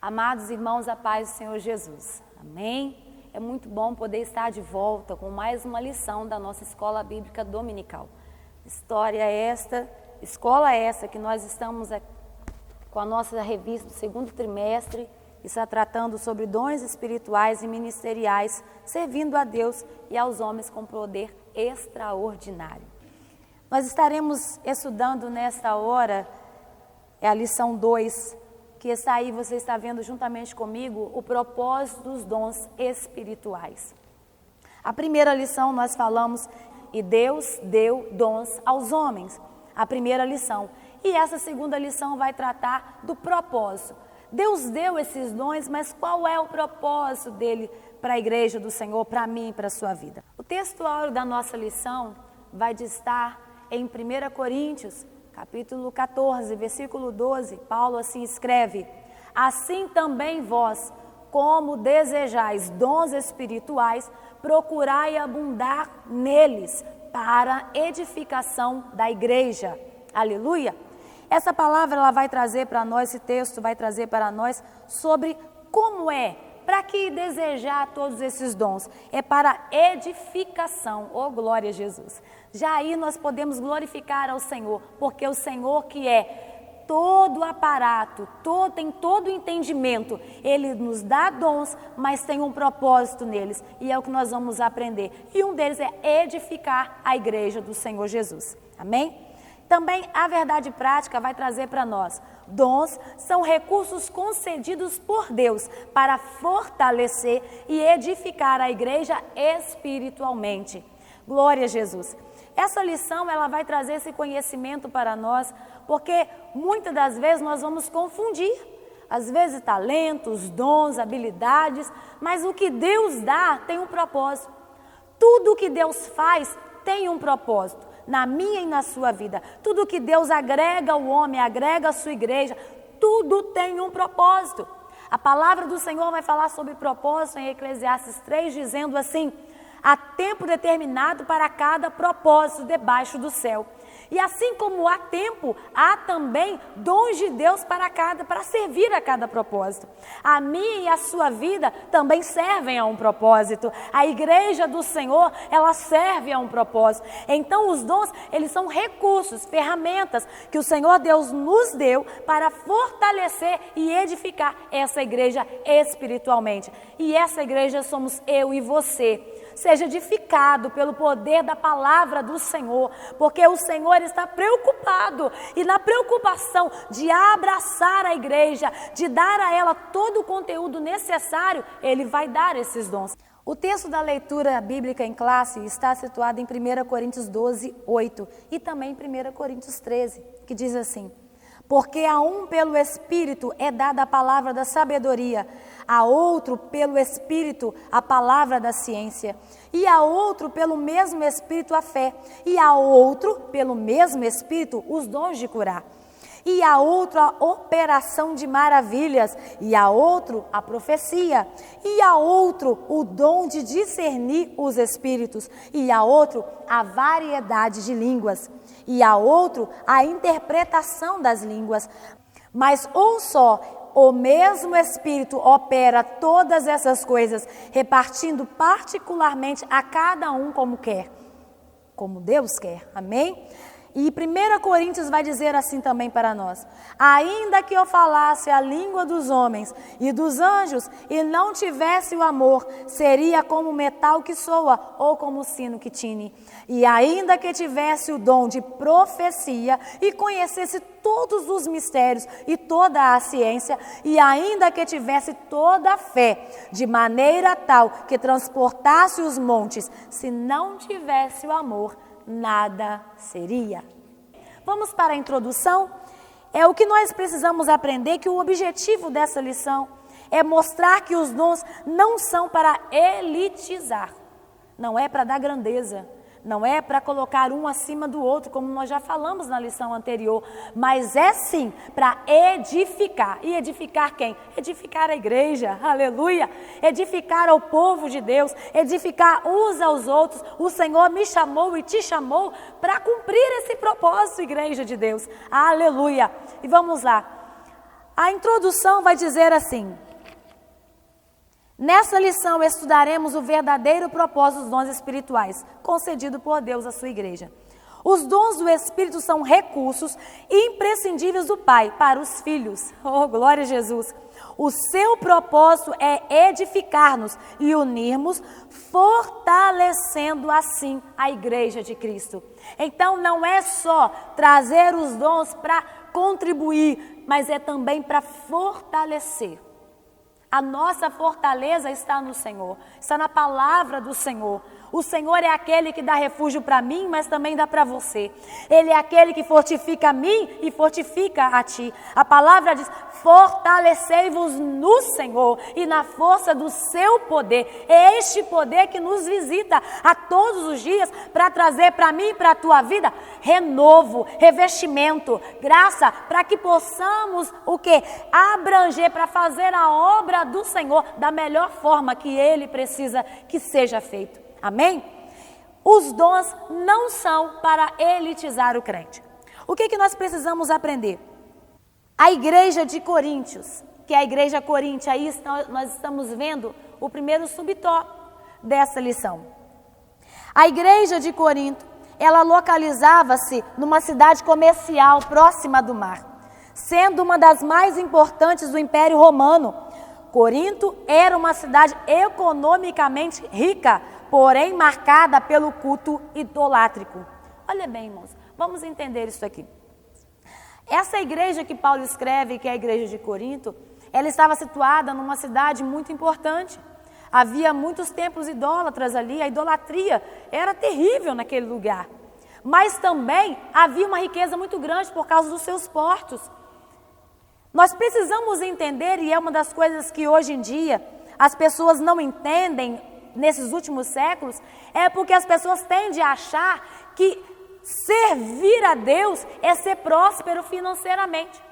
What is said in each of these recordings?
Amados irmãos, a paz do Senhor Jesus. Amém? É muito bom poder estar de volta com mais uma lição da nossa Escola Bíblica Dominical. Escola essa que nós estamos com a nossa revista do segundo trimestre, que está tratando sobre dons espirituais e ministeriais, servindo a Deus e aos homens com poder extraordinário. Nós estaremos estudando nesta hora, a lição 2, que está aí, você está vendo juntamente comigo, o propósito dos dons espirituais. A primeira lição nós falamos, e Deus deu dons aos homens, a primeira lição. E essa segunda lição vai tratar do propósito. Deus deu esses dons, mas qual é o propósito dele para a igreja do Senhor, para mim e para a sua vida? O textuário da nossa lição vai estar em 1 Coríntios, capítulo 14, versículo 12, Paulo assim escreve: assim também vós, como desejais dons espirituais, procurai abundar neles para edificação da igreja. Aleluia! Essa palavra ela vai trazer para nós, esse texto vai trazer para nós sobre como para que desejar todos esses dons? É para edificação, oh glória a Jesus. Já aí nós podemos glorificar ao Senhor, porque o Senhor que é todo o aparato, tem todo o entendimento, Ele nos dá dons, mas tem um propósito neles, e é o que nós vamos aprender. E um deles é edificar a igreja do Senhor Jesus. Amém? Também a verdade prática vai trazer para nós. Dons são recursos concedidos por Deus para fortalecer e edificar a igreja espiritualmente. Glória a Jesus. Essa lição ela vai trazer esse conhecimento para nós, porque muitas das vezes nós vamos confundir. Às vezes talentos, dons, habilidades, mas o que Deus dá tem um propósito. Tudo o que Deus faz tem um propósito. Na minha e na sua vida. Tudo que Deus agrega ao homem, agrega à sua igreja, tudo tem um propósito. A palavra do Senhor vai falar sobre propósito em Eclesiastes 3, dizendo assim: há tempo determinado para cada propósito debaixo do céu. E assim como há tempo, há também dons de Deus para servir a cada propósito. A minha e a sua vida também servem a um propósito. A igreja do Senhor, ela serve a um propósito. Então os dons, eles são recursos, ferramentas que o Senhor Deus nos deu para fortalecer e edificar essa igreja espiritualmente. E essa igreja somos eu e você. Seja edificado pelo poder da palavra do Senhor, porque o Senhor está preocupado, e na preocupação de abraçar a igreja, de dar a ela todo o conteúdo necessário, Ele vai dar esses dons. O texto da leitura bíblica em classe está situado em 1 Coríntios 12, 8 e também em 1 Coríntios 13, que diz assim: porque a um pelo Espírito é dada a palavra da sabedoria, a outro pelo Espírito a palavra da ciência, e a outro pelo mesmo Espírito a fé, e a outro pelo mesmo Espírito os dons de curar, e a outro a operação de maravilhas, e a outro a profecia, e a outro o dom de discernir os espíritos, e a outro a variedade de línguas, e a outro a interpretação das línguas. Mas um só, o mesmo Espírito opera todas essas coisas, repartindo particularmente a cada um como quer, como Deus quer. Amém? E 1 Coríntios vai dizer assim também para nós: ainda que eu falasse a língua dos homens e dos anjos e não tivesse o amor, seria como metal que soa ou como sino que tine. E ainda que tivesse o dom de profecia e conhecesse todos os mistérios e toda a ciência, e ainda que tivesse toda a fé, de maneira tal que transportasse os montes, se não tivesse o amor, nada seria. Vamos para a introdução? É o que nós precisamos aprender, que o objetivo dessa lição é mostrar que os dons não são para elitizar, não é para dar grandeza, não é para colocar um acima do outro, como nós já falamos na lição anterior, mas é sim para edificar. E edificar quem? Edificar a igreja, aleluia! Edificar ao povo de Deus, edificar uns aos outros. O Senhor me chamou e te chamou para cumprir esse propósito, igreja de Deus, aleluia! E vamos lá. A introdução vai dizer assim: nessa lição estudaremos o verdadeiro propósito dos dons espirituais, concedido por Deus à sua igreja. Os dons do Espírito são recursos imprescindíveis do Pai para os filhos. Oh, glória a Jesus! O seu propósito é edificar-nos e unirmos, fortalecendo assim a igreja de Cristo. Então não é só trazer os dons para contribuir, mas é também para fortalecer. A nossa fortaleza está no Senhor, está na palavra do Senhor. O Senhor é aquele que dá refúgio para mim, mas também dá para você. Ele é aquele que fortifica a mim e fortifica a ti. A palavra diz: fortalecei-vos no Senhor e na força do seu poder. É este poder que nos visita a todos os dias para trazer para mim e para a tua vida renovo, revestimento, graça, para que possamos o quê? Abranger, para fazer a obra do Senhor da melhor forma que Ele precisa que seja feito. Amém? Os dons não são para elitizar o crente. O que nós precisamos aprender? A igreja de Coríntios, que é a igreja coríntia, aí nós estamos vendo o primeiro subtópico dessa lição. A igreja de Corinto, ela localizava-se numa cidade comercial próxima do mar, sendo uma das mais importantes do Império Romano. Corinto era uma cidade economicamente rica, porém marcada pelo culto idolátrico. Olha bem, irmãos, vamos entender isso aqui. Essa igreja que Paulo escreve, que é a igreja de Corinto, ela estava situada numa cidade muito importante. Havia muitos templos idólatras ali, a idolatria era terrível naquele lugar. Mas também havia uma riqueza muito grande por causa dos seus portos. Nós precisamos entender, e é uma das coisas que hoje em dia as pessoas não entendem nesses últimos séculos, é porque as pessoas tendem a achar que servir a Deus é ser próspero financeiramente.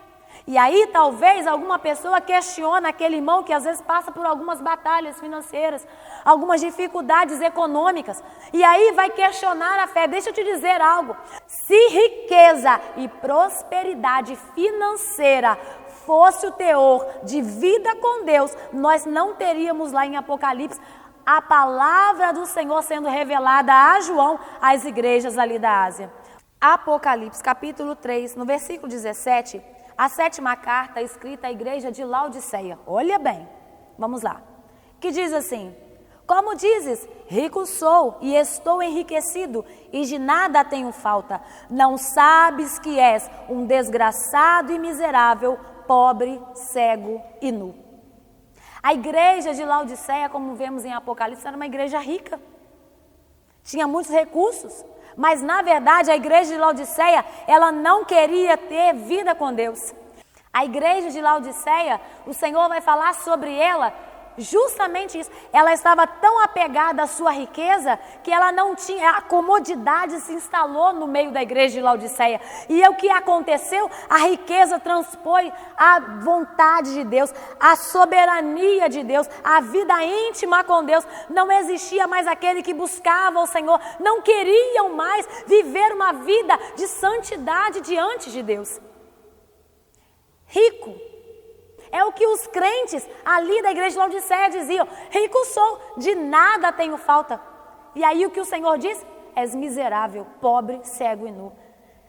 E aí talvez alguma pessoa questiona aquele irmão que às vezes passa por algumas batalhas financeiras, algumas dificuldades econômicas, e aí vai questionar a fé. Deixa eu te dizer algo: se riqueza e prosperidade financeira fosse o teor de vida com Deus, nós não teríamos lá em Apocalipse a palavra do Senhor sendo revelada a João, às igrejas ali da Ásia. Apocalipse, capítulo 3, no versículo 17, a 7ª carta escrita à igreja de Laodiceia. Olha bem, vamos lá. Que diz assim: como dizes, rico sou e estou enriquecido e de nada tenho falta. Não sabes que és um desgraçado e miserável, pobre, cego e nu. A igreja de Laodiceia, como vemos em Apocalipse, era uma igreja rica. Tinha muitos recursos. Mas, na verdade, a igreja de Laodiceia, ela não queria ter vida com Deus. A igreja de Laodiceia, o Senhor vai falar sobre ela justamente isso. Ela estava tão apegada à sua riqueza que ela não tinha, a comodidade se instalou no meio da igreja de Laodiceia. E o que aconteceu? A riqueza transpôs a vontade de Deus, a soberania de Deus, a vida íntima com Deus. Não existia mais aquele que buscava o Senhor, não queriam mais viver uma vida de santidade diante de Deus. Rico. É o que os crentes ali da igreja de Laodiceia diziam: rico sou, de nada tenho falta. E aí o que o Senhor diz? És miserável, pobre, cego e nu.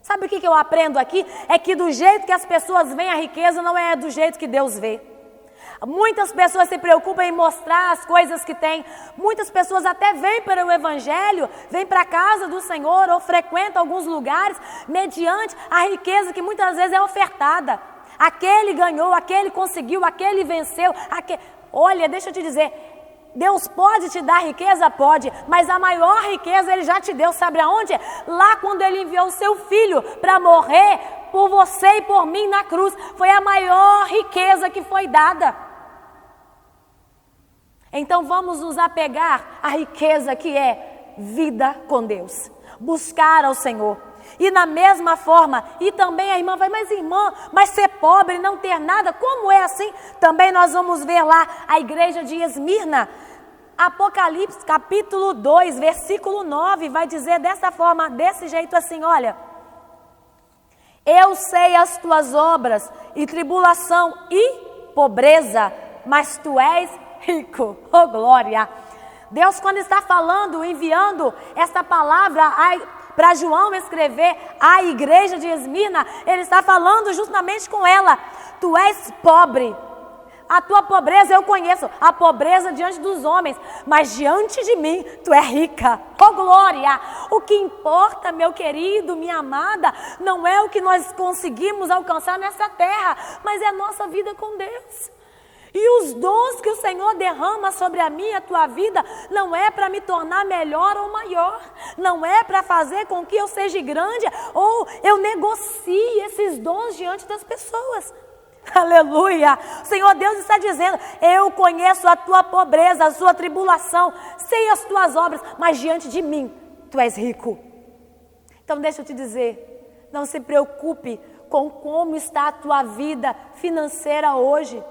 Sabe o que eu aprendo aqui? É que do jeito que as pessoas veem a riqueza, não é do jeito que Deus vê. Muitas pessoas se preocupam em mostrar as coisas que têm. Muitas pessoas até vêm para o Evangelho, vêm para a casa do Senhor ou frequentam alguns lugares mediante a riqueza que muitas vezes é ofertada. Aquele ganhou, aquele conseguiu, aquele venceu. Olha, deixa eu te dizer, Deus pode te dar riqueza? Pode, mas a maior riqueza Ele já te deu, sabe aonde? Lá quando Ele enviou o seu Filho para morrer por você e por mim na cruz. Foi a maior riqueza que foi dada. Então vamos nos apegar à riqueza que é vida com Deus. Buscar ao Senhor. E na mesma forma, e também a irmã vai, mas irmã, mas ser pobre, não ter nada, como é assim? Também nós vamos ver lá a igreja de Esmirna. Apocalipse capítulo 2, versículo 9, vai dizer dessa forma, desse jeito assim, olha: Eu sei as tuas obras e tribulação e pobreza, mas tu és rico. Oh, glória! Deus, quando está falando, enviando essa palavra para João escrever à igreja de Esmirna, ele está falando justamente com ela. Tu és pobre. A tua pobreza eu conheço, a pobreza diante dos homens, mas diante de mim tu é rica. Oh, glória! O que importa, meu querido, minha amada, não é o que nós conseguimos alcançar nessa terra, mas é a nossa vida com Deus. E os dons que o Senhor derrama sobre a minha e a tua vida não é para me tornar melhor ou maior, não é para fazer com que eu seja grande ou eu negocie esses dons diante das pessoas. Aleluia! O Senhor Deus está dizendo, eu conheço a tua pobreza, a sua tribulação, sei as tuas obras, mas diante de mim, tu és rico. Então deixa eu te dizer, não se preocupe com como está a tua vida financeira hoje.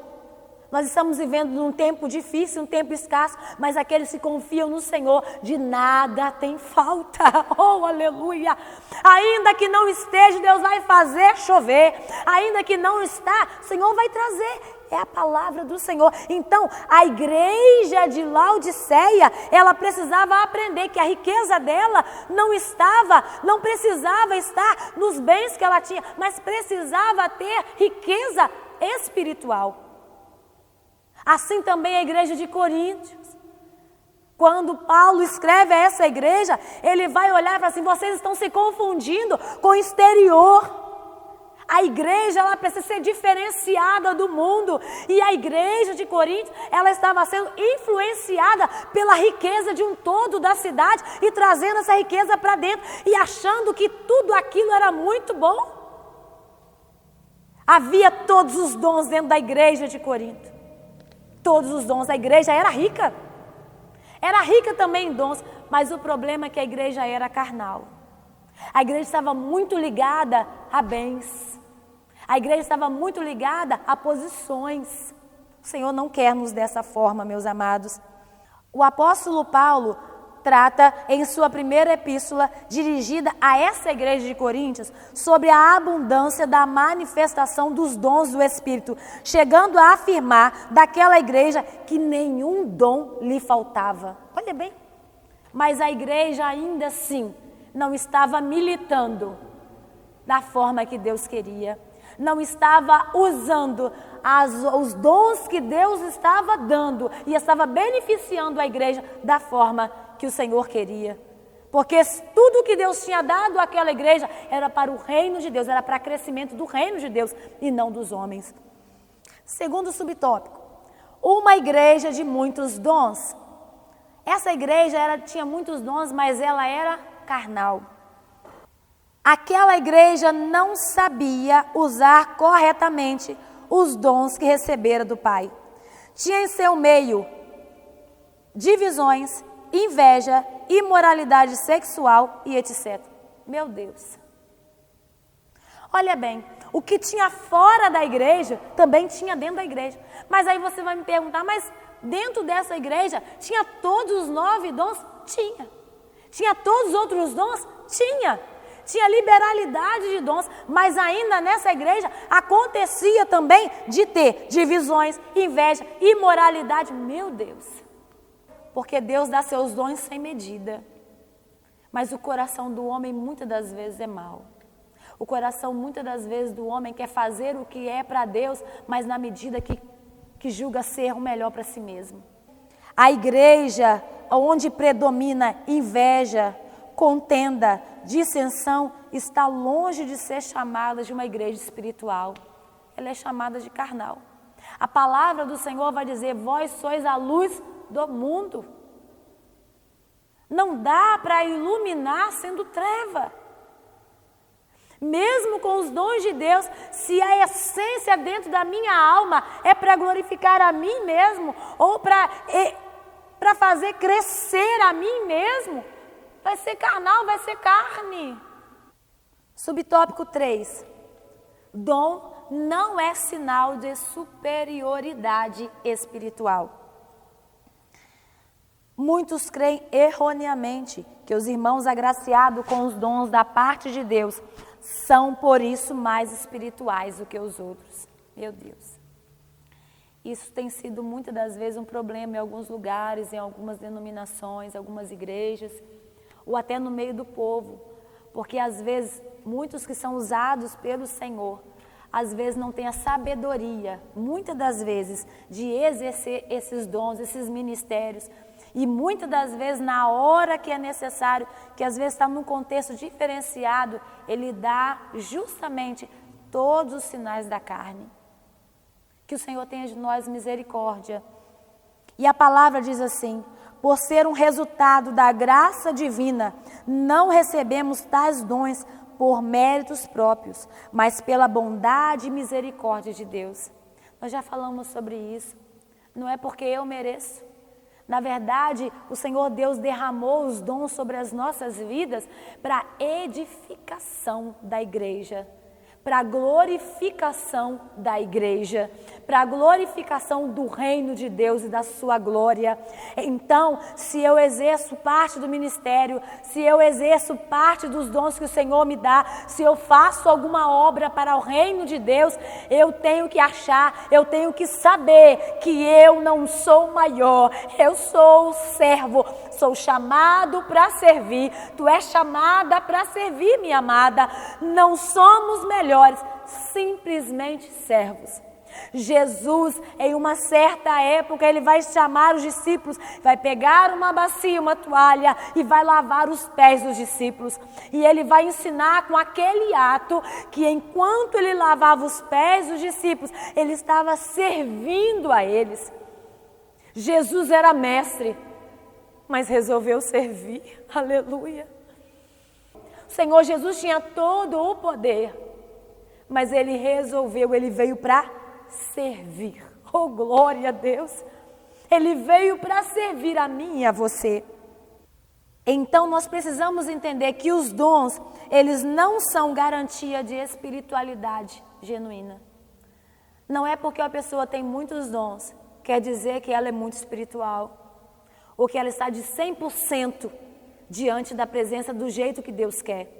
Nós estamos vivendo num tempo difícil, um tempo escasso, mas aqueles que confiam no Senhor, de nada tem falta. Oh, aleluia! Ainda que não esteja, Deus vai fazer chover. Ainda que não está, o Senhor vai trazer. É a palavra do Senhor. Então, a igreja de Laodiceia, ela precisava aprender que a riqueza dela não precisava estar nos bens que ela tinha, mas precisava ter riqueza espiritual. Assim também a igreja de Coríntios. Quando Paulo escreve a essa igreja, ele vai olhar e falar assim, vocês estão se confundindo com o exterior. A igreja, ela precisa ser diferenciada do mundo. E a igreja de Coríntios, ela estava sendo influenciada pela riqueza de um todo da cidade e trazendo essa riqueza para dentro e achando que tudo aquilo era muito bom. Havia todos os dons dentro da igreja de Corinto. Todos os dons. A igreja era rica. Era rica também em dons, mas o problema é que a igreja era carnal. A igreja estava muito ligada a bens. A igreja estava muito ligada a posições. O Senhor não quer nos dessa forma, meus amados. O apóstolo Paulo trata em sua primeira epístola, dirigida a essa igreja de Coríntios, sobre a abundância da manifestação dos dons do Espírito, chegando a afirmar daquela igreja que nenhum dom lhe faltava. Olha bem, mas a igreja ainda assim não estava militando da forma que Deus queria, não estava usando os dons que Deus estava dando e estava beneficiando a igreja da forma que o Senhor queria. Porque tudo que Deus tinha dado àquela igreja era para o reino de Deus, era para o crescimento do reino de Deus e não dos homens. Segundo subtópico, uma igreja de muitos dons. Essa igreja tinha muitos dons, mas ela era carnal. Aquela igreja não sabia usar corretamente os dons que recebera do Pai. Tinha em seu meio divisões, inveja, imoralidade sexual e etc. Meu Deus. Olha bem, o que tinha fora da igreja, também tinha dentro da igreja. Mas aí você vai me perguntar, mas dentro dessa igreja, tinha todos os 9 dons? Tinha. Tinha todos os outros dons? Tinha. Tinha liberalidade de dons, mas ainda nessa igreja acontecia também de ter divisões, inveja, imoralidade. Meu Deus. Porque Deus dá seus dons sem medida. Mas o coração do homem muitas das vezes é mau. O coração muitas das vezes do homem quer fazer o que é para Deus, mas na medida que julga ser o melhor para si mesmo. A igreja onde predomina inveja, contenda, dissensão, está longe de ser chamada de uma igreja espiritual. Ela é chamada de carnal. A palavra do Senhor vai dizer, vós sois a luz do mundo. Não dá para iluminar sendo treva. Mesmo com os dons de Deus, se a essência dentro da minha alma é para glorificar a mim mesmo, ou para fazer crescer a mim mesmo, vai ser carnal, vai ser carne. Subtópico 3. Dom não é sinal de superioridade espiritual. Muitos creem erroneamente que os irmãos agraciados com os dons da parte de Deus são, por isso, mais espirituais do que os outros. Meu Deus. Isso tem sido muitas das vezes um problema em alguns lugares, em algumas denominações, algumas igrejas, ou até no meio do povo, porque às vezes muitos que são usados pelo Senhor, às vezes não têm a sabedoria, muitas das vezes, de exercer esses dons, esses ministérios, e muitas das vezes na hora que é necessário, que às vezes está num contexto diferenciado, ele dá justamente todos os sinais da carne. Que o Senhor tenha de nós misericórdia. E a palavra diz assim: por ser um resultado da graça divina, não recebemos tais dons por méritos próprios, mas pela bondade e misericórdia de Deus. Nós já falamos sobre isso. Não é porque eu mereço. Na verdade, o Senhor Deus derramou os dons sobre as nossas vidas para edificação da igreja, para a glorificação da igreja, para a glorificação do reino de Deus e da sua glória. Então, se eu exerço parte do ministério, se eu exerço parte dos dons que o Senhor me dá, se eu faço alguma obra para o reino de Deus, eu tenho que achar, eu tenho que saber que eu não sou maior, eu sou o servo, sou chamado para servir, tu és chamada para servir, minha amada, não somos melhores, simplesmente servos. Jesus, em uma certa época, ele vai chamar os discípulos, vai pegar uma bacia, uma toalha e vai lavar os pés dos discípulos. E ele vai ensinar com aquele ato que enquanto ele lavava os pés dos discípulos, ele estava servindo a eles. Jesus era mestre, mas resolveu servir. Aleluia. O Senhor Jesus tinha todo o poder, mas ele resolveu, ele veio para servir. Oh, glória a Deus! Ele veio para servir a mim e a você. Então nós precisamos entender que os dons, eles não são garantia de espiritualidade genuína. Não é porque a pessoa tem muitos dons, quer dizer que ela é muito espiritual, ou que ela está de 100% diante da presença do jeito que Deus quer.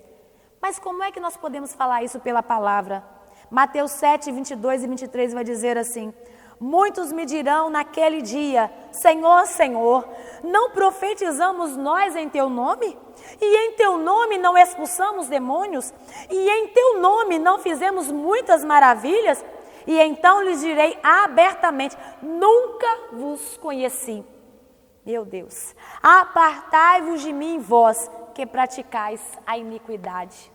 Mas como é que nós podemos falar isso pela palavra? Mateus 7, 22 e 23 vai dizer assim: muitos me dirão naquele dia, Senhor, Senhor, não profetizamos nós em teu nome? E em teu nome não expulsamos demônios? E em teu nome não fizemos muitas maravilhas? E então lhes direi abertamente, nunca vos conheci. Meu Deus, apartai-vos de mim, vós que praticais a iniquidade.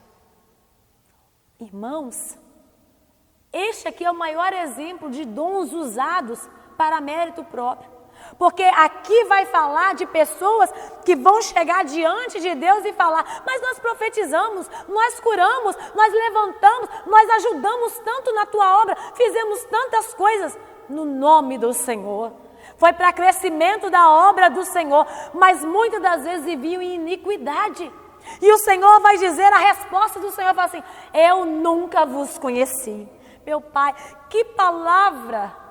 Irmãos, este aqui é o maior exemplo de dons usados para mérito próprio. Porque aqui vai falar de pessoas que vão chegar diante de Deus e falar, mas nós profetizamos, nós curamos, nós levantamos, nós ajudamos tanto na tua obra, fizemos tantas coisas no nome do Senhor. Foi para crescimento da obra do Senhor, mas muitas das vezes viviam em iniquidade. E o Senhor vai dizer, a resposta do Senhor fala assim, eu nunca vos conheci. Meu Pai, que palavra!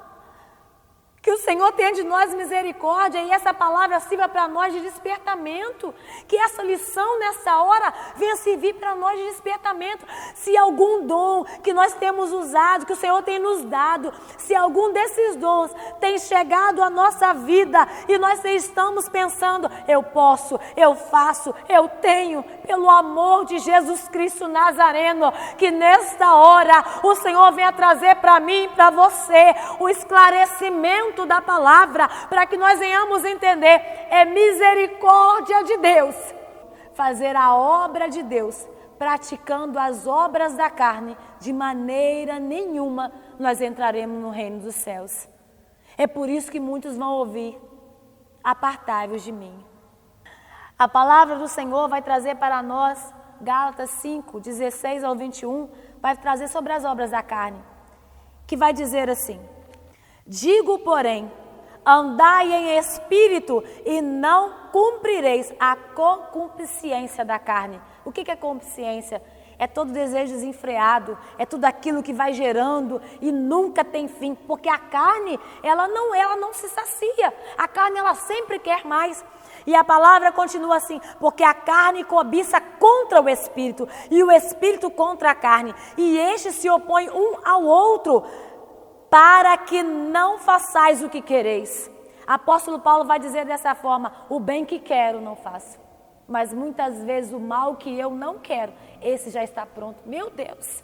Que o Senhor tenha de nós misericórdia e essa palavra sirva para nós de despertamento. Que essa lição nessa hora venha servir para nós de despertamento. Se algum dom que nós temos usado, que o Senhor tem nos dado, se algum desses dons tem chegado à nossa vida e nós estamos pensando, eu posso, eu faço, eu tenho, pelo amor de Jesus Cristo Nazareno, que nesta hora o Senhor venha trazer para mim e para você o esclarecimento da palavra, para que nós venhamos entender, é misericórdia de Deus, fazer a obra de Deus, praticando as obras da carne, de maneira nenhuma nós entraremos no reino dos céus. É por isso que muitos vão ouvir, apartai-vos de mim. A palavra do Senhor vai trazer para nós, Gálatas 5, 16 ao 21, vai trazer sobre as obras da carne, que vai dizer assim, digo, porém, andai em espírito e não cumprireis a concupiscência da carne. O que é concupiscência? É todo desejo desenfreado, é tudo aquilo que vai gerando e nunca tem fim, porque a carne, ela não se sacia. A carne, ela sempre quer mais. E a palavra continua assim, porque a carne cobiça contra o espírito e o espírito contra a carne, e estes se opõem um ao outro, para que não façais o que quereis. Apóstolo Paulo vai dizer dessa forma, o bem que quero não faço, mas muitas vezes o mal que eu não quero, esse já está pronto. Meu Deus,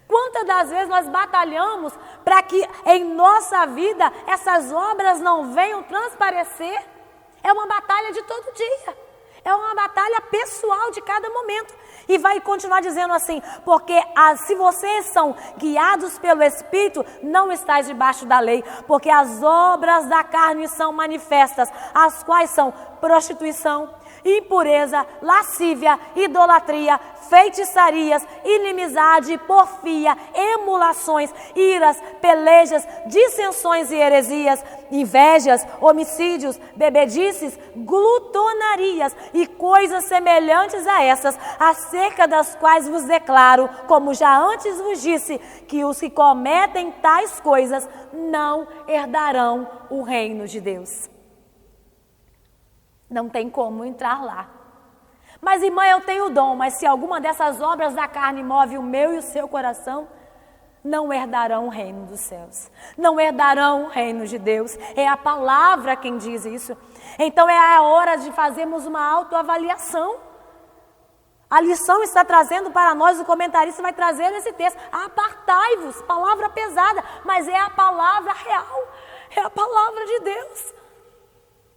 quantas das vezes nós batalhamos para que em nossa vida essas obras não venham transparecer? É uma batalha de todo dia, é uma batalha pessoal de cada momento. E vai continuar dizendo assim, porque se vocês são guiados pelo Espírito, não estáis debaixo da lei, porque as obras da carne são manifestas, as quais são prostituição, impureza, lascívia, idolatria, feitiçarias, inimizade, porfia, emulações, iras, pelejas, dissensões e heresias, invejas, homicídios, bebedices, glutonarias e coisas semelhantes a essas, acerca das quais vos declaro, como já antes vos disse, que os que cometem tais coisas não herdarão o reino de Deus. Não tem como entrar lá. Mas, irmã, eu tenho o dom, mas se alguma dessas obras da carne move o meu e o seu coração, não herdarão o reino dos céus, não herdarão o reino de Deus. É a palavra quem diz isso. Então é a hora de fazermos uma autoavaliação. A lição está trazendo para nós, o comentarista vai trazer esse texto, apartai-vos, palavra pesada, mas é a palavra real, é a palavra de Deus.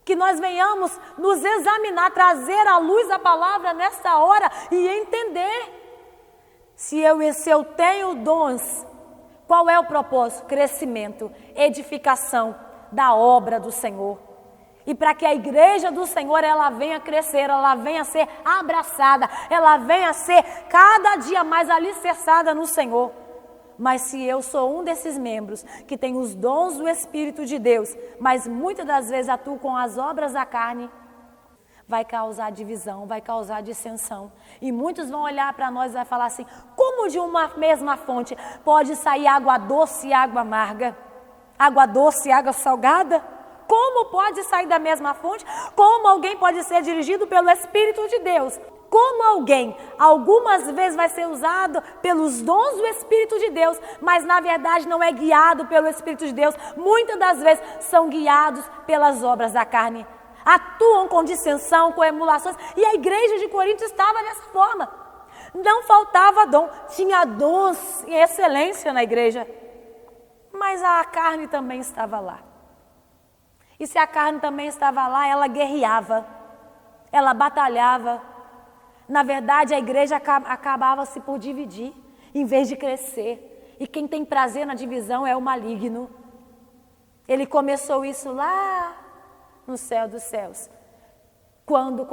Que nós venhamos nos examinar, trazer à luz a palavra nesta hora e entender. Se eu tenho dons, qual é o propósito? Crescimento, edificação da obra do Senhor. E para que a igreja do Senhor, ela venha crescer, ela venha ser abraçada, ela venha ser cada dia mais alicerçada no Senhor. Mas se eu sou um desses membros que tem os dons do Espírito de Deus, mas muitas das vezes atuo com as obras da carne, vai causar divisão, vai causar dissensão. E muitos vão olhar para nós e vai falar assim, como de uma mesma fonte pode sair água doce e água amarga? Água doce e água salgada? Como pode sair da mesma fonte? Como alguém pode ser dirigido pelo Espírito de Deus? Como alguém, algumas vezes vai ser usado pelos dons do Espírito de Deus, mas na verdade não é guiado pelo Espírito de Deus. Muitas das vezes são guiados pelas obras da carne. Atuam com dissensão, com emulações. E a igreja de Corinto estava dessa forma. Não faltava dom, tinha dons em excelência na igreja. Mas a carne também estava lá. E se a carne também estava lá, ela guerreava, ela batalhava. Na verdade, a igreja acabava-se por dividir, em vez de crescer. E quem tem prazer na divisão é o maligno. Ele começou isso lá no céu dos céus. Quando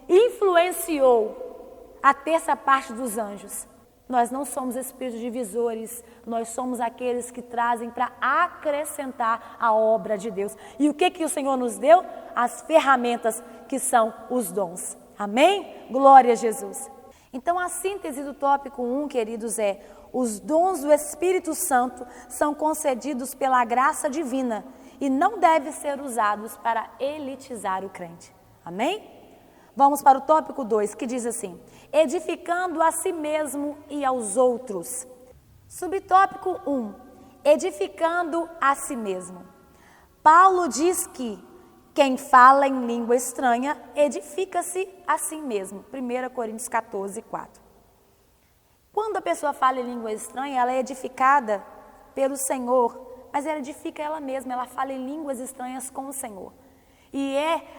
influenciou a terça parte dos anjos. Nós não somos espíritos divisores, nós somos aqueles que trazem para acrescentar a obra de Deus. E o que o Senhor nos deu? As ferramentas que são os dons. Amém? Glória a Jesus. Então a síntese do tópico 1, queridos, é: os dons do Espírito Santo são concedidos pela graça divina e não devem ser usados para elitizar o crente. Amém? Vamos para o tópico 2, que diz assim: edificando a si mesmo e aos outros. Subtópico 1, edificando a si mesmo. Paulo diz que quem fala em língua estranha edifica-se a si mesmo. 1 Coríntios 14, 4. Quando a pessoa fala em língua estranha, ela é edificada pelo Senhor, mas ela edifica ela mesma, ela fala em línguas estranhas com o Senhor. E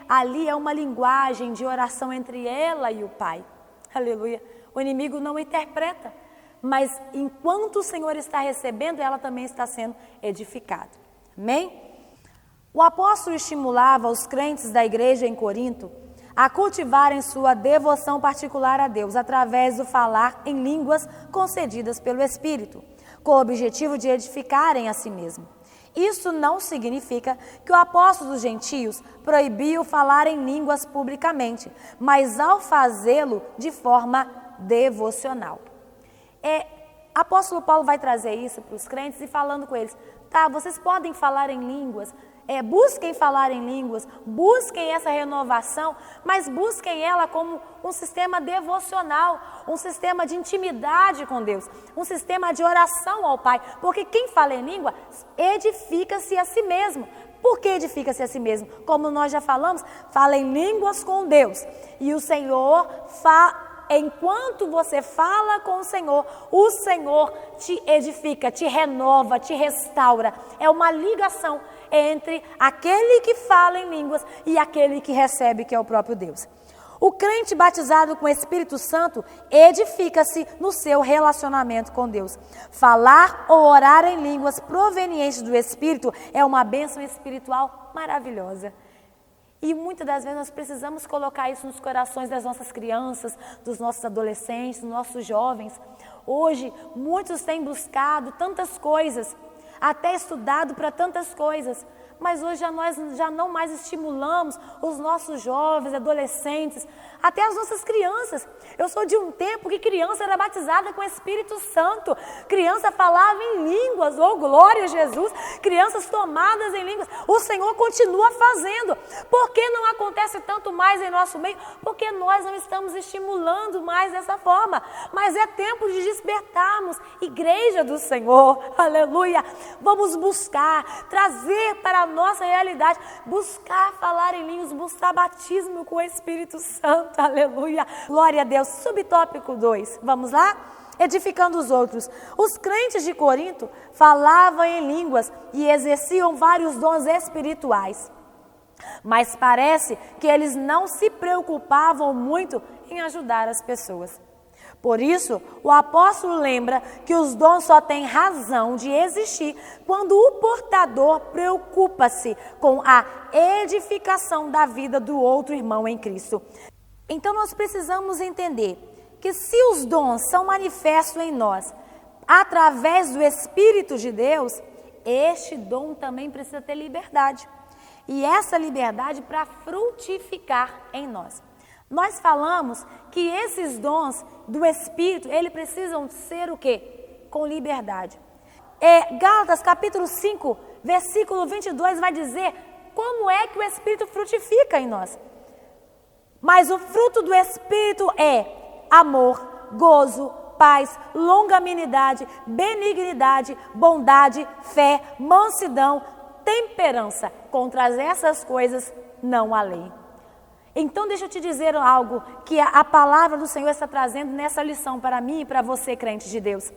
ali é uma linguagem de oração entre ela e o Pai. Aleluia. O inimigo não interpreta, mas enquanto o Senhor está recebendo, ela também está sendo edificada. Amém? O apóstolo estimulava os crentes da igreja em Corinto a cultivarem sua devoção particular a Deus através do falar em línguas concedidas pelo Espírito, com o objetivo de edificarem a si mesmo. Isso não significa que o apóstolo dos gentios proibiu falar em línguas publicamente, mas ao fazê-lo de forma devocional. Apóstolo Paulo vai trazer isso para os crentes e falando com eles, tá, vocês podem falar em línguas, busquem falar em línguas, busquem essa renovação, mas busquem ela como um sistema devocional, um sistema de intimidade com Deus, um sistema de oração ao Pai, porque quem fala em língua edifica-se a si mesmo. Por que edifica-se a si mesmo? Como nós já falamos, fala em línguas com Deus, e o Senhor enquanto você fala com o Senhor te edifica, te renova, te restaura. É uma ligação entre aquele que fala em línguas e aquele que recebe, que é o próprio Deus. O crente batizado com o Espírito Santo edifica-se no seu relacionamento com Deus. Falar ou orar em línguas provenientes do Espírito é uma bênção espiritual maravilhosa. E muitas das vezes nós precisamos colocar isso nos corações das nossas crianças, dos nossos adolescentes, dos nossos jovens. Hoje, muitos têm buscado tantas coisas, até estudado para tantas coisas, mas hoje nós já não mais estimulamos os nossos jovens, adolescentes, até as nossas crianças. Eu sou de um tempo que criança era batizada com o Espírito Santo, criança falava em línguas, oh glória a Jesus, crianças tomadas em línguas. O Senhor continua fazendo. Por que não acontece tanto mais em nosso meio? Porque nós não estamos estimulando mais dessa forma. Mas é tempo de despertarmos, igreja do Senhor, aleluia. Vamos buscar, trazer para a nossa realidade, buscar falar em línguas, buscar batismo com o Espírito Santo, aleluia. Glória a Deus. Subtópico 2, vamos lá? Edificando os outros. Os crentes de Corinto falavam em línguas e exerciam vários dons espirituais. Mas parece que eles não se preocupavam muito em ajudar as pessoas. Por isso, o apóstolo lembra que os dons só têm razão de existir quando o portador preocupa-se com a edificação da vida do outro irmão em Cristo. Então nós precisamos entender que se os dons são manifestos em nós através do Espírito de Deus, este dom também precisa ter liberdade. E essa liberdade para frutificar em nós. Nós falamos que esses dons do Espírito, eles precisam ser o quê? Com liberdade. Gálatas capítulo 5, versículo 22 vai dizer como é que o Espírito frutifica em nós. Mas o fruto do Espírito é amor, gozo, paz, longanimidade, benignidade, bondade, fé, mansidão, temperança. Contra essas coisas não há lei. Então deixa eu te dizer algo que a palavra do Senhor está trazendo nessa lição para mim e para você, crente de Deus.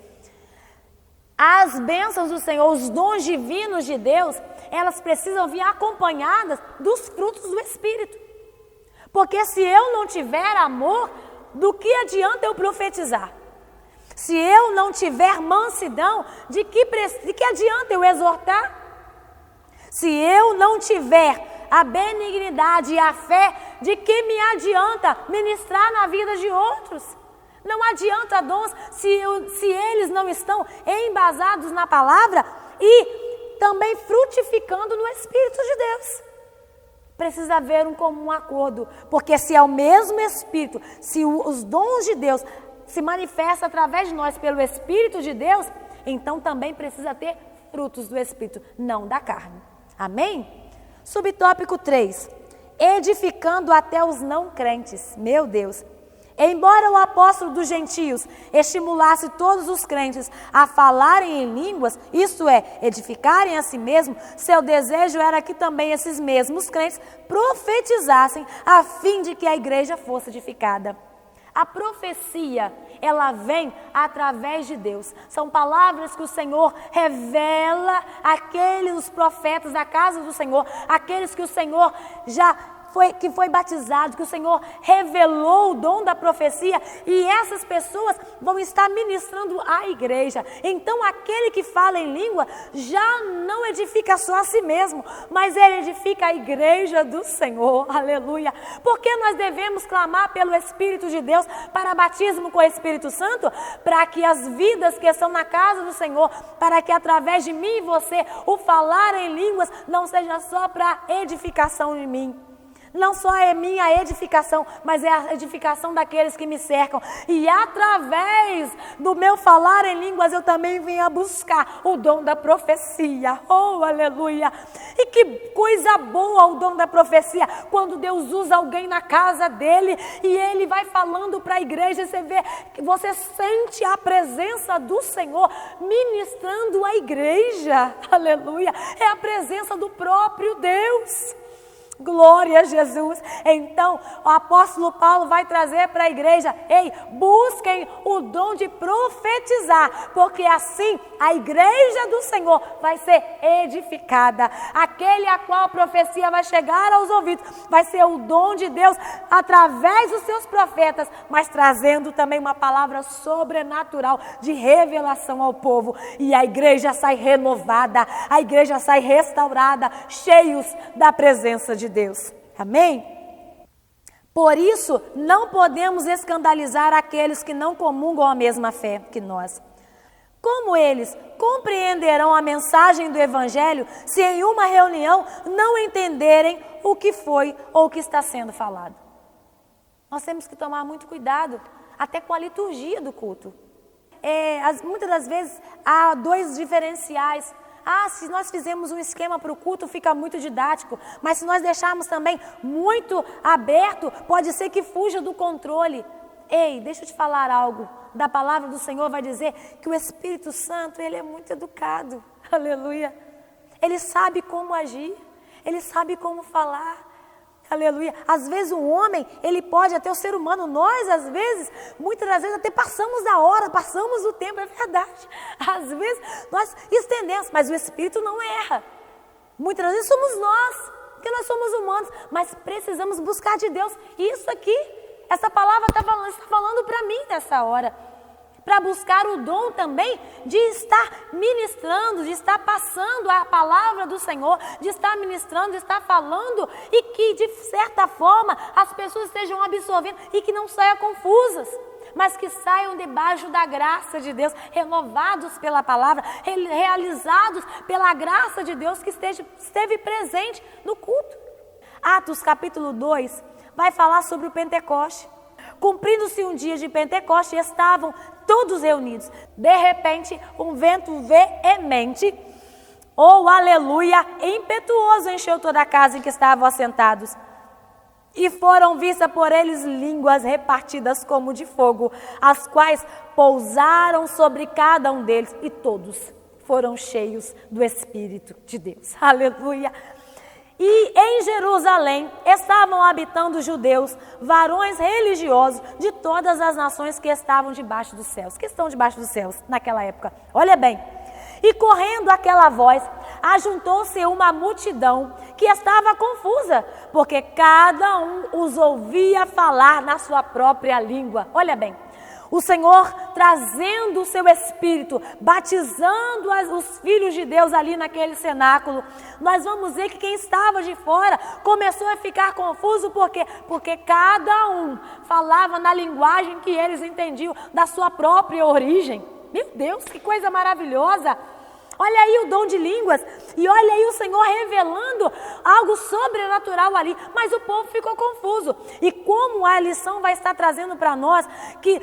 As bênçãos do Senhor, os dons divinos de Deus, elas precisam vir acompanhadas dos frutos do Espírito. Porque se eu não tiver amor, do que adianta eu profetizar? Se eu não tiver mansidão, de que adianta eu exortar? Se eu não tiver a benignidade e a fé, de que me adianta ministrar na vida de outros? Não adianta dons se eles não estão embasados na palavra e também frutificando no Espírito de Deus. Precisa haver um comum acordo, porque se é o mesmo Espírito, se os dons de Deus se manifestam através de nós pelo Espírito de Deus, então também precisa ter frutos do Espírito, não da carne. Amém? Subtópico 3, edificando até os não crentes. Meu Deus! Embora o apóstolo dos gentios estimulasse todos os crentes a falarem em línguas, isto é, edificarem a si mesmo, seu desejo era que também esses mesmos crentes profetizassem a fim de que a igreja fosse edificada. A profecia, ela vem através de Deus. São palavras que o Senhor revela os profetas da casa do Senhor, aqueles que o Senhor que foi batizado, que o Senhor revelou o dom da profecia, e essas pessoas vão estar ministrando a igreja. Então aquele que fala em língua já não edifica só a si mesmo, mas ele edifica a igreja do Senhor, aleluia. Porque nós devemos clamar pelo Espírito de Deus para batismo com o Espírito Santo, para que as vidas que estão na casa do Senhor, para que através de mim e você, o falar em línguas não seja só para edificação de mim, Não só é minha edificação, mas é a edificação daqueles que me cercam. E através do meu falar em línguas, eu também venho buscar o dom da profecia. Oh, aleluia! E que coisa boa o dom da profecia, quando Deus usa alguém na casa dele e ele vai falando para a igreja, e você vê, você sente a presença do Senhor ministrando a igreja. Aleluia! É a presença do próprio Deus. Glória a Jesus. Então o apóstolo Paulo vai trazer para a igreja: ei, busquem o dom de profetizar, porque assim a igreja do Senhor vai ser edificada. Aquele a qual a profecia vai chegar aos ouvidos vai ser o dom de Deus através dos seus profetas, mas trazendo também uma palavra sobrenatural de revelação ao povo. E a igreja sai renovada, a igreja sai restaurada, cheios da presença de Deus. Amém? Por isso, não podemos escandalizar aqueles que não comungam a mesma fé que nós. Como eles compreenderão a mensagem do Evangelho se em uma reunião não entenderem o que foi ou o que está sendo falado? Nós temos que tomar muito cuidado, até com a liturgia do culto. Muitas das vezes há dois diferenciais. Se nós fizermos um esquema para o culto, fica muito didático. Mas se nós deixarmos também muito aberto, pode ser que fuja do controle. Ei, deixa eu te falar algo. Da palavra do Senhor vai dizer que o Espírito Santo, ele é muito educado. Aleluia. Ele sabe como agir. Ele sabe como falar. Aleluia. Às vezes o homem, ele pode, até o ser humano, nós às vezes, muitas das vezes até passamos da hora, passamos o tempo, é verdade. Às vezes nós estendemos, mas o Espírito não erra. Muitas das vezes somos nós, porque nós somos humanos, mas precisamos buscar de Deus. Isso aqui, essa palavra está falando para mim nessa hora. Para buscar o dom também de estar ministrando, de estar passando a palavra do Senhor, de estar ministrando, de estar falando, e que de certa forma as pessoas estejam absorvendo e que não saiam confusas, mas que saiam debaixo da graça de Deus, renovados pela palavra, realizados pela graça de Deus que esteve presente no culto. Atos capítulo 2 vai falar sobre o Pentecoste. Cumprindo-se um dia de Pentecoste, estavam todos reunidos. De repente, um vento veemente, aleluia, impetuoso, encheu toda a casa em que estavam assentados. E foram vistas por eles línguas repartidas como de fogo, as quais pousaram sobre cada um deles, e todos foram cheios do Espírito de Deus. Aleluia! E em Jerusalém estavam habitando judeus, varões religiosos de todas as nações que estavam debaixo dos céus. Que estão debaixo dos céus naquela época. Olha bem. E correndo aquela voz, ajuntou-se uma multidão que estava confusa, porque cada um os ouvia falar na sua própria língua. Olha bem. O Senhor trazendo o seu Espírito, batizando os filhos de Deus ali naquele cenáculo. Nós vamos ver que quem estava de fora começou a ficar confuso. Por quê? Porque cada um falava na linguagem que eles entendiam, da sua própria origem. Meu Deus, que coisa maravilhosa! Olha aí o dom de línguas, e olha aí o Senhor revelando algo sobrenatural ali, mas o povo ficou confuso. E como a lição vai estar trazendo para nós que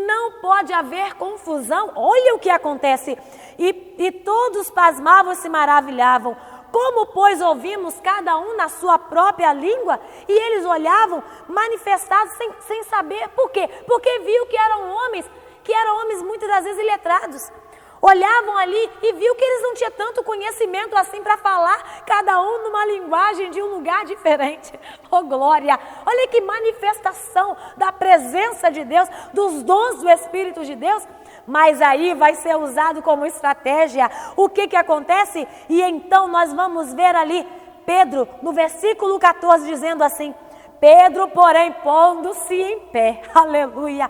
não pode haver confusão, olha o que acontece. E todos pasmavam e se maravilhavam. Como, pois, ouvimos cada um na sua própria língua? E eles olhavam manifestados sem saber. Por quê? Porque viu que eram homens muitas das vezes iletrados. Olhavam ali e viu que eles não tinham tanto conhecimento assim para falar, cada um numa linguagem de um lugar diferente. Oh, glória! Olha que manifestação da presença de Deus, dos dons do Espírito de Deus. Mas aí vai ser usado como estratégia. O que acontece? E então nós vamos ver ali Pedro, no versículo 14, dizendo assim: Pedro, porém, pondo-se em pé, aleluia,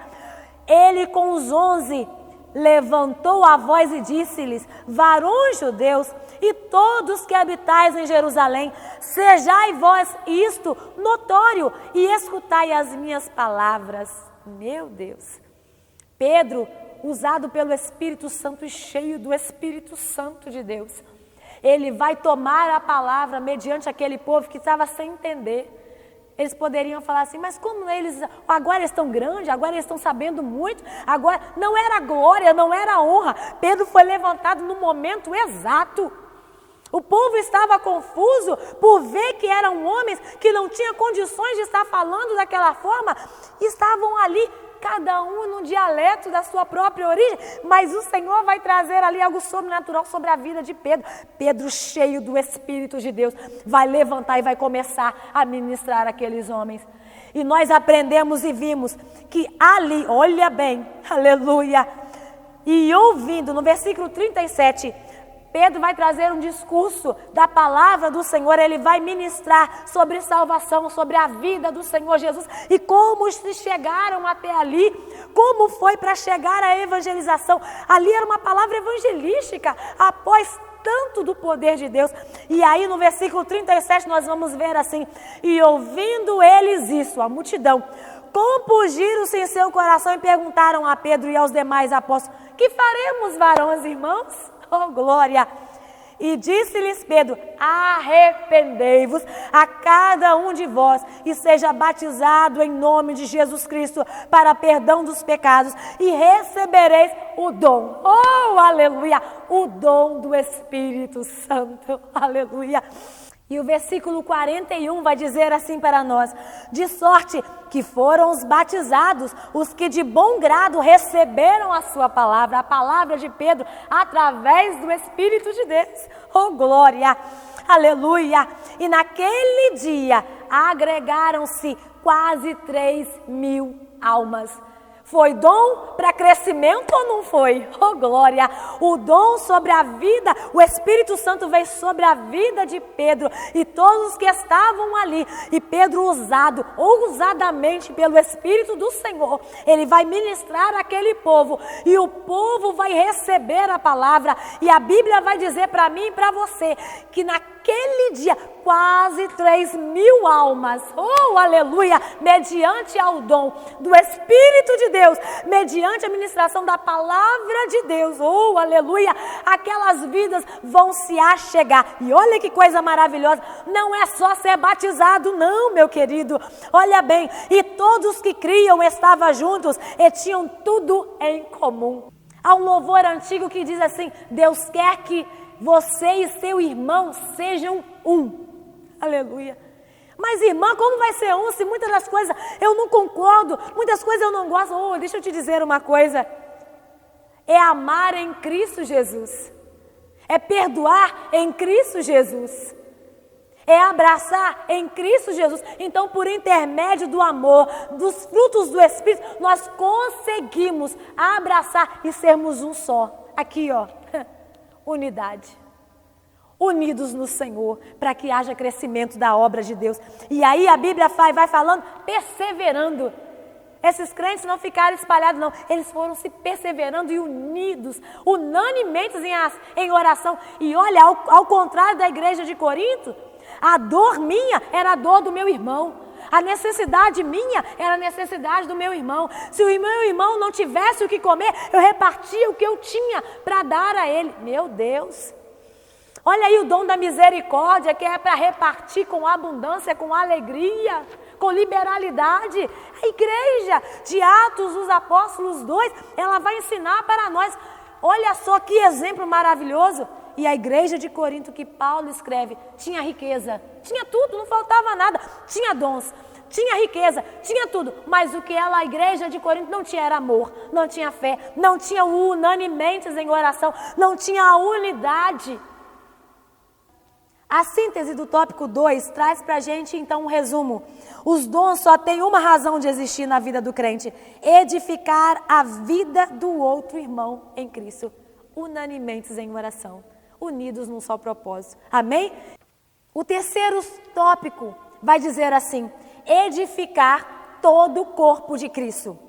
ele com os 11 levantou a voz e disse-lhes: varões judeus e todos que habitais em Jerusalém, sejai vós isto notório e escutai as minhas palavras. Meu Deus! Pedro, usado pelo Espírito Santo e cheio do Espírito Santo de Deus, ele vai tomar a palavra mediante aquele povo que estava sem entender. Eles poderiam falar assim, mas como eles agora estão grandes, agora eles estão sabendo muito, agora não era glória, não era honra. Pedro foi levantado no momento exato. O povo estava confuso por ver que eram homens que não tinham condições de estar falando daquela forma, estavam ali, cada um no dialeto da sua própria origem, mas o Senhor vai trazer ali algo sobrenatural sobre a vida de Pedro. Pedro, cheio do Espírito de Deus, vai levantar e vai começar a ministrar aqueles homens. E nós aprendemos e vimos que ali, olha bem, aleluia, e ouvindo, no versículo 37, Pedro vai trazer um discurso da palavra do Senhor, ele vai ministrar sobre salvação, sobre a vida do Senhor Jesus e como se chegaram até ali, como foi para chegar à evangelização. Ali era uma palavra evangelística, após tanto do poder de Deus. E aí no versículo 37 nós vamos ver assim, e ouvindo eles isso, a multidão, compungiram-se em seu coração e perguntaram a Pedro e aos demais apóstolos, que faremos, varões e irmãos? Oh, glória! E disse-lhes Pedro, arrependei-vos a cada um de vós e seja batizado em nome de Jesus Cristo para perdão dos pecados e recebereis o dom, oh, aleluia, o dom do Espírito Santo, aleluia. E o versículo 41 vai dizer assim para nós, de sorte que foram os batizados, os que de bom grado receberam a sua palavra, a palavra de Pedro, através do Espírito de Deus. Oh, glória! Aleluia! E naquele dia agregaram-se quase 3.000 almas. Foi dom para crescimento ou não foi? Oh, glória! O dom sobre a vida, o Espírito Santo veio sobre a vida de Pedro e todos que estavam ali. E Pedro, usado, ousadamente pelo Espírito do Senhor, ele vai ministrar aquele povo e o povo vai receber a palavra. E a Bíblia vai dizer para mim e para você que naquele dia, quase 3.000 almas, oh, aleluia, mediante ao dom do Espírito de Deus, mediante a ministração da palavra de Deus, oh, aleluia, aquelas vidas vão se achegar. E olha que coisa maravilhosa, não é só ser batizado não, meu querido, olha bem, e todos que criam estavam juntos e tinham tudo em comum. Há um louvor antigo que diz assim, Deus quer que você e seu irmão sejam um. Aleluia. Mas irmã, como vai ser um se muitas das coisas eu não concordo, muitas coisas eu não gosto? Oh, deixa eu te dizer uma coisa. É amar em Cristo Jesus. É perdoar em Cristo Jesus. É abraçar em Cristo Jesus. Então, por intermédio do amor, dos frutos do Espírito, nós conseguimos abraçar e sermos um só. Aqui, ó, unidade. Unidos no Senhor, para que haja crescimento da obra de Deus. E aí a Bíblia vai falando, perseverando. Esses crentes não ficaram espalhados não, eles foram se perseverando e unidos, unanimemente em oração. E olha, ao contrário da igreja de Corinto, a dor minha era a dor do meu irmão. A necessidade minha era a necessidade do meu irmão. Se o meu irmão não tivesse o que comer, eu repartia o que eu tinha para dar a ele. Meu Deus! Olha aí o dom da misericórdia, que é para repartir com abundância, com alegria, com liberalidade. A igreja de Atos dos Apóstolos 2, ela vai ensinar para nós. Olha só que exemplo maravilhoso. E a igreja de Corinto que Paulo escreve, tinha riqueza, tinha tudo, não faltava nada. Tinha dons, tinha riqueza, tinha tudo. Mas o que a igreja de Corinto não tinha era amor, não tinha fé, não tinha unanimemente em oração, não tinha a unidade. A síntese do tópico 2 traz para a gente então um resumo. Os dons só têm uma razão de existir na vida do crente: edificar a vida do outro irmão em Cristo, unanimemente em oração, unidos num só propósito. Amém? O terceiro tópico vai dizer assim: edificar todo o corpo de Cristo.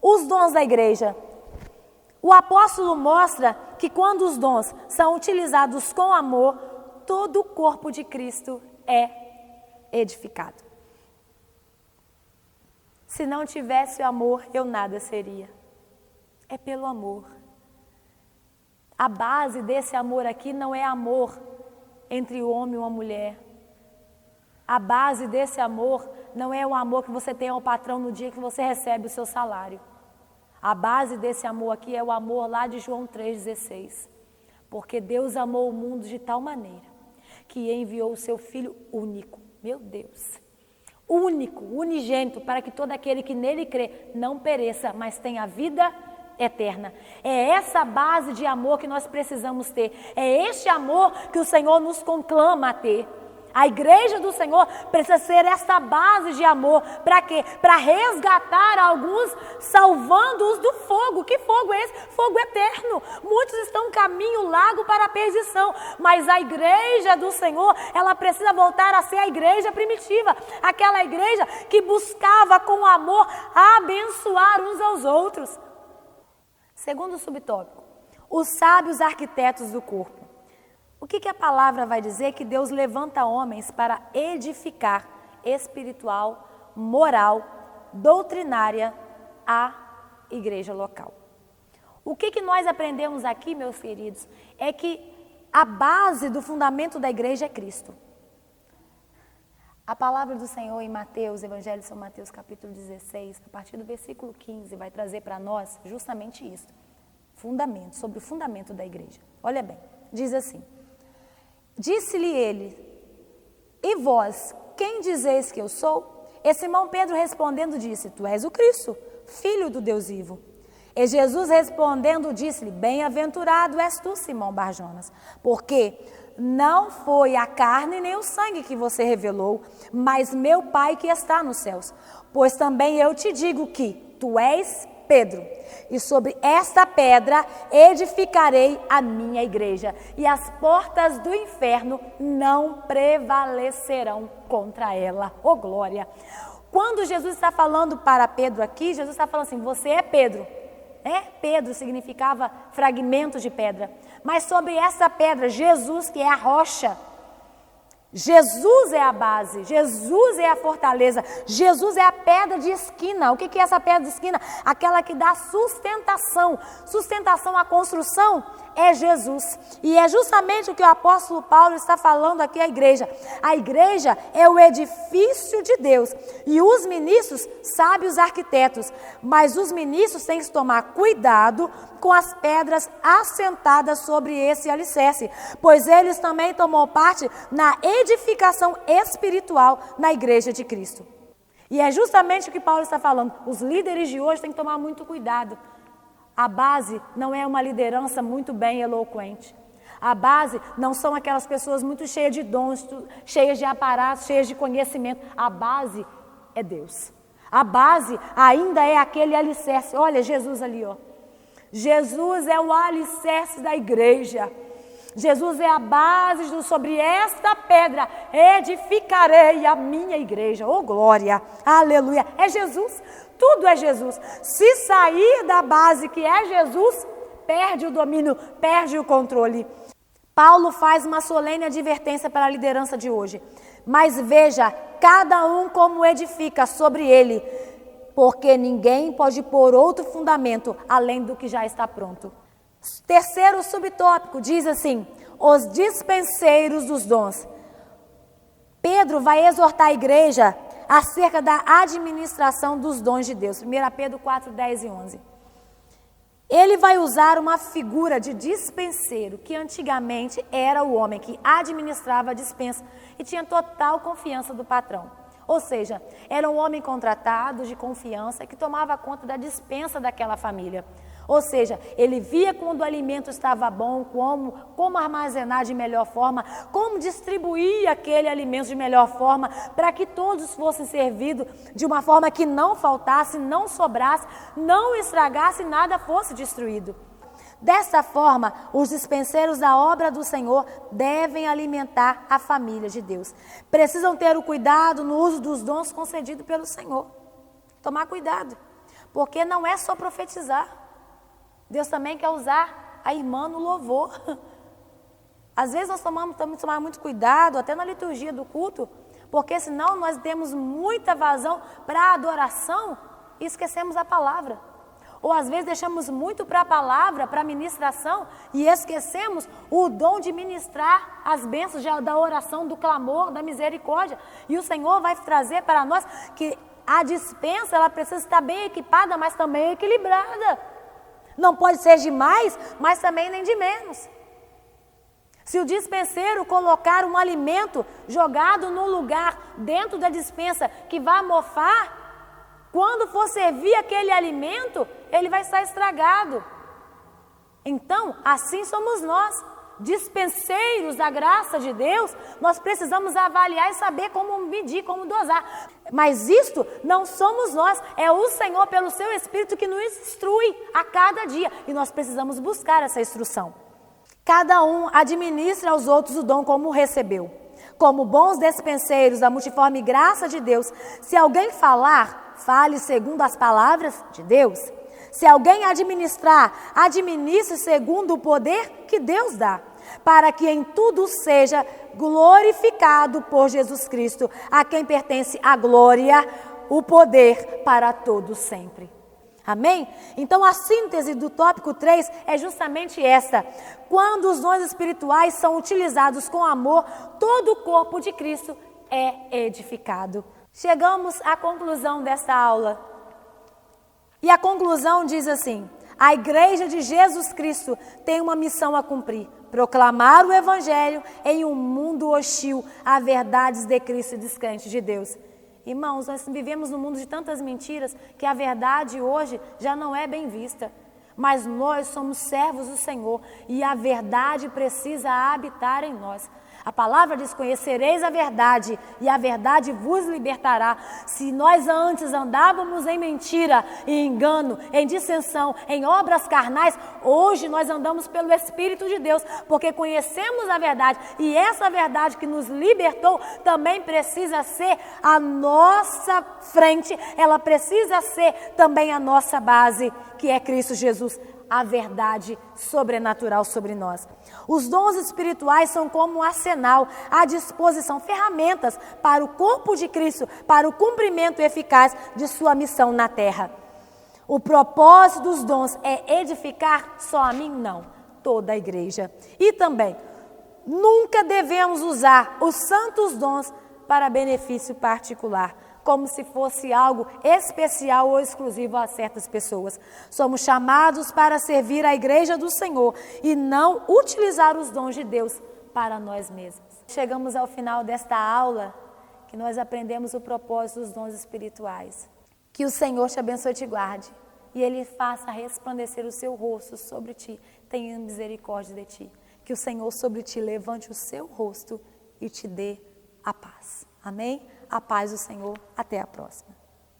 Os dons da igreja. O apóstolo mostra que quando os dons são utilizados com amor, todo o corpo de Cristo é edificado. Se não tivesse o amor, eu nada seria. É pelo amor. A base desse amor aqui não é amor entre o homem e uma mulher. A base desse amor não é o amor que você tem ao patrão no dia que você recebe o seu salário. A base desse amor aqui é o amor lá de João 3,16. Porque Deus amou o mundo de tal maneira que enviou o seu Filho único. Meu Deus. Único, unigênito, para que todo aquele que nele crê não pereça, mas tenha vida eterna. É essa base de amor que nós precisamos ter. É este amor que o Senhor nos conclama a ter. A igreja do Senhor precisa ser essa base de amor. Para quê? Para resgatar alguns, salvando-os do fogo. Que fogo é esse? Fogo eterno. Muitos estão caminho largo para a perdição. Mas a igreja do Senhor, ela precisa voltar a ser a igreja primitiva. Aquela igreja que buscava com amor abençoar uns aos outros. Segundo subtópico, os sábios arquitetos do corpo. O que a palavra vai dizer? Que Deus levanta homens para edificar espiritual, moral, doutrinária a igreja local. O que nós aprendemos aqui, meus queridos, é que a base do fundamento da igreja é Cristo. A palavra do Senhor em Mateus, Evangelho de São Mateus, capítulo 16, a partir do versículo 15, vai trazer para nós justamente isso. Fundamento, sobre o fundamento da igreja. Olha bem, diz assim: disse-lhe ele, e vós, quem dizeis que eu sou? E Simão Pedro respondendo disse, tu és o Cristo, filho do Deus vivo. E Jesus respondendo disse-lhe, bem-aventurado és tu, Simão Barjonas, porque não foi a carne nem o sangue que você revelou, mas meu Pai que está nos céus. Pois também eu te digo que tu és Pedro, e sobre esta pedra edificarei a minha igreja, e as portas do inferno não prevalecerão contra ela. Oh, glória! Quando Jesus está falando para Pedro aqui, Jesus está falando assim, você é Pedro. Pedro significava fragmento de pedra, mas sobre essa pedra, Jesus, que é a rocha, Jesus é a base, Jesus é a fortaleza, Jesus é a pedra de esquina. O que é essa pedra de esquina? Aquela que dá sustentação. Sustentação à construção é Jesus. E é justamente o que o apóstolo Paulo está falando aqui à igreja. A igreja é o edifício de Deus e os ministros, sábios arquitetos. Mas os ministros têm que tomar cuidado com as pedras assentadas sobre esse alicerce, pois eles também tomam parte na edificação espiritual na igreja de Cristo. E é justamente o que Paulo está falando. Os líderes de hoje têm que tomar muito cuidado. A base não é uma liderança muito bem eloquente. A base não são aquelas pessoas muito cheias de dons, cheias de aparatos, cheias de conhecimento. A base é Deus. A base ainda é aquele alicerce. Olha Jesus ali, ó. Jesus é o alicerce da igreja. Jesus é a base sobre esta pedra edificarei a minha igreja. Oh, glória, aleluia. É Jesus, tudo é Jesus. Se sair da base que é Jesus, perde o domínio, perde o controle. Paulo faz uma solene advertência para a liderança de hoje. Mas veja, cada um como edifica sobre ele, porque ninguém pode pôr outro fundamento além do que já está pronto. Terceiro subtópico diz assim, os dispenseiros dos dons. Pedro vai exortar a igreja acerca da administração dos dons de Deus. 1 Pedro 4, 10 e 11. Ele vai usar uma figura de dispenseiro, que antigamente era o homem que administrava a dispensa e tinha total confiança do patrão. Ou seja, era um homem contratado de confiança que tomava conta da dispensa daquela família. Ou seja, ele via quando o alimento estava bom, como armazenar de melhor forma, como distribuir aquele alimento de melhor forma, para que todos fossem servidos de uma forma que não faltasse, não sobrasse, não estragasse, nada fosse destruído. Dessa forma, os dispenseiros da obra do Senhor devem alimentar a família de Deus. Precisam ter o cuidado no uso dos dons concedidos pelo Senhor. Tomar cuidado, porque não é só profetizar. Deus também quer usar a irmã no louvor. Às vezes nós temos que tomar muito cuidado, até na liturgia do culto, porque senão nós temos muita vazão para a adoração e esquecemos a palavra. Ou às vezes deixamos muito para a palavra, para a ministração, e esquecemos o dom de ministrar as bênçãos da oração, do clamor, da misericórdia. E o Senhor vai trazer para nós que a dispensa, ela precisa estar bem equipada, mas também equilibrada. Não pode ser de mais, mas também nem de menos. Se o dispenseiro colocar um alimento jogado num lugar dentro da dispensa que vai mofar, quando for servir aquele alimento, ele vai estar estragado. Então, assim somos nós, dispenseiros da graça de Deus. Nós precisamos avaliar e saber como medir, como dosar. Mas isto não somos nós, é o Senhor pelo seu Espírito que nos instrui a cada dia. E nós precisamos buscar essa instrução. Cada um administra aos outros o dom como recebeu. Como bons dispenseiros da multiforme graça de Deus, se alguém falar, fale segundo as palavras de Deus. Se alguém administrar, administre segundo o poder que Deus dá, para que em tudo seja glorificado por Jesus Cristo, a quem pertence a glória, o poder para todos sempre. Amém? Então a síntese do tópico 3 é justamente esta. Quando os dons espirituais são utilizados com amor, todo o corpo de Cristo é edificado. Chegamos à conclusão desta aula. E a conclusão diz assim: a Igreja de Jesus Cristo tem uma missão a cumprir: proclamar o Evangelho em um mundo hostil a verdades de Cristo e descrentes de Deus. Irmãos, nós vivemos num mundo de tantas mentiras que a verdade hoje já não é bem vista. Mas nós somos servos do Senhor e a verdade precisa habitar em nós. A palavra diz: conhecereis a verdade e a verdade vos libertará. Se nós antes andávamos em mentira, em engano, em dissensão, em obras carnais, hoje nós andamos pelo Espírito de Deus, porque conhecemos a verdade. E essa verdade que nos libertou também precisa ser a nossa frente, ela precisa ser também a nossa base, que é Cristo Jesus, a verdade sobrenatural sobre nós. Os dons espirituais são como um arsenal à disposição, ferramentas para o corpo de Cristo, para o cumprimento eficaz de sua missão na terra. O propósito dos dons é edificar só a mim? Não, toda a igreja. E também, nunca devemos usar os santos dons para benefício particular, como se fosse algo especial ou exclusivo a certas pessoas. Somos chamados para servir a igreja do Senhor e não utilizar os dons de Deus para nós mesmos. Chegamos ao final desta aula, que nós aprendemos o propósito dos dons espirituais. Que o Senhor te abençoe e te guarde, e Ele faça resplandecer o seu rosto sobre ti, tenha misericórdia de ti. Que o Senhor sobre ti levante o seu rosto e te dê a paz. Amém? A paz do Senhor. Até a próxima.